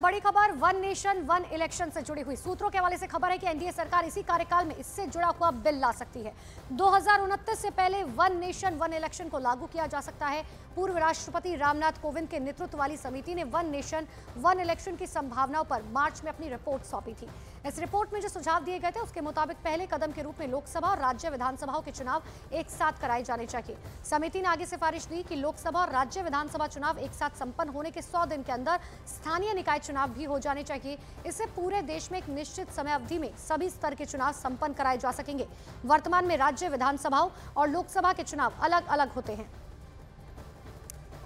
बड़ी खबर one nation one election से जुड़ी हुई सूत्रों के हवाले से खबर है कि एनडीए सरकार इसी कार्यकाल में इससे जुड़ा हुआ बिल ला सकती है। 2029 से पहले वन नेशन वन इलेक्शन को लागू किया जा सकता है। पूर्व राष्ट्रपति रामनाथ कोविंद के नेतृत्व वाली समिति ने वन नेशन वन इलेक्शन की संभावनाओं पर मार्च में अपनी रिपोर्ट सौंपी थी। इस रिपोर्ट में जो सुझाव दिए गए थे उसके मुताबिक पहले कदम के रूप में लोकसभा और राज्य विधानसभाओं के चुनाव एक साथ कराए जाने चाहिए। समिति ने आगे सिफारिश दी कि लोकसभा और राज्य विधानसभा चुनाव एक साथ संपन्न होने के 100 दिन के अंदर स्थानीय निकाय चुनाव भी हो जाने चाहिए। इससे पूरे देश में एक निश्चित समय अवधि में सभी स्तर के चुनाव संपन्न कराए जा सकेंगे। वर्तमान में राज्य विधानसभाओं और लोकसभा के चुनाव अलग अलग होते हैं।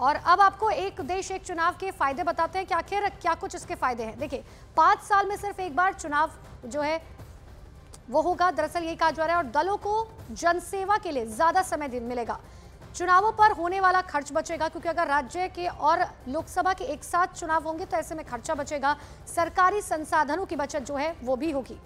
और अब आपको एक देश एक चुनाव के फायदे बताते हैं कि आखिर क्या कुछ इसके फायदे हैं। देखिए, 5 साल में सिर्फ एक बार चुनाव जो है वो होगा, दरअसल यही कहा जा रहा है, और दलों को जनसेवा के लिए ज्यादा समय मिलेगा। चुनावों पर होने वाला खर्च बचेगा, क्योंकि अगर राज्य के और लोकसभा के एक साथ चुनाव होंगे तो ऐसे में खर्चा बचेगा। सरकारी संसाधनों की बचत जो है वो भी होगी।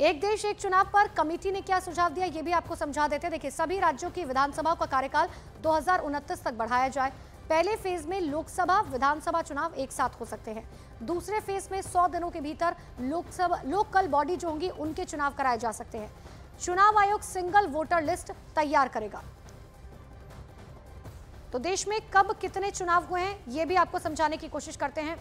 एक देश एक चुनाव पर कमेटी ने क्या सुझाव दिया ये भी आपको समझा देते हैं। देखिए, सभी राज्यों की विधानसभाओं का कार्यकाल 2029 तक बढ़ाया जाए। पहले फेज में लोकसभा विधानसभा चुनाव एक साथ हो सकते हैं। दूसरे फेज में 100 दिनों के भीतर लोकल बॉडी जो होंगी उनके चुनाव कराए जा सकते हैं। चुनाव आयोग सिंगल वोटर लिस्ट तैयार करेगा। तो देश में कब कितने चुनाव हुए हैं ये भी आपको समझाने की कोशिश करते हैं।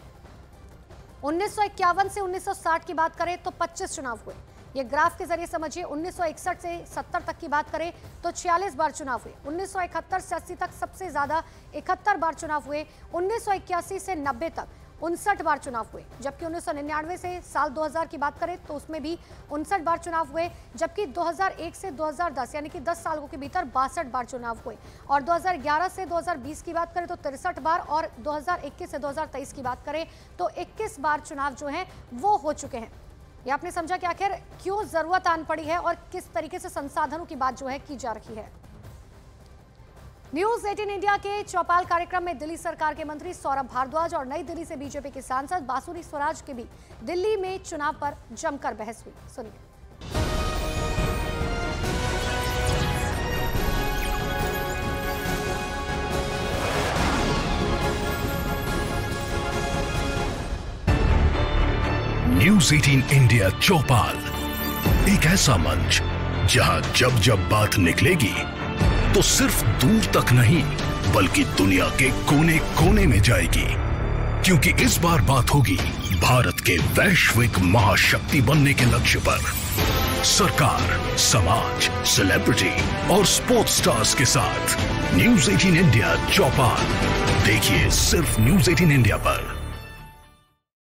1951 से 1960 की बात करें तो 25 चुनाव हुए। ये ग्राफ के जरिए समझिए। 1961 से 70 तक की बात करें तो 46 बार चुनाव हुए। 1971 से 80 तक सबसे ज्यादा 71 बार चुनाव हुए। 1981 से 90 तक 59 बार चुनाव हुए। जबकि 1999 से साल 2000 की बात करें तो उसमें भी 59 बार चुनाव हुए। जबकि 2001 से 2010 यानी कि 10 सालों के भीतर 62 बार चुनाव हुए। और 2011 से 2020 की बात करें तो 63 बार, और 2021 से 2023 की बात करें तो 21 बार चुनाव जो हैं वो हो चुके हैं। ये आपने समझा कि आखिर क्यों जरूरत आन पड़ी है और किस तरीके से संसाधनों की बात जो है की जा रही है। न्यूज 18 इंडिया के चौपाल कार्यक्रम में दिल्ली सरकार के मंत्री सौरभ भारद्वाज और नई दिल्ली से बीजेपी के सांसद बासुरी स्वराज के बीच दिल्ली में चुनाव पर जमकर बहस हुई। सुनिए। न्यूज 18 इंडिया चौपाल, एक ऐसा मंच जहां जब जब बात निकलेगी तो सिर्फ दूर तक नहीं बल्कि दुनिया के कोने कोने में जाएगी, क्योंकि इस बार बात होगी भारत के वैश्विक महाशक्ति बनने के लक्ष्य पर। सरकार, समाज, सेलिब्रिटी और स्पोर्ट्स स्टार्स के साथ न्यूज 18 इंडिया चौपाल देखिए सिर्फ न्यूज 18 इंडिया पर।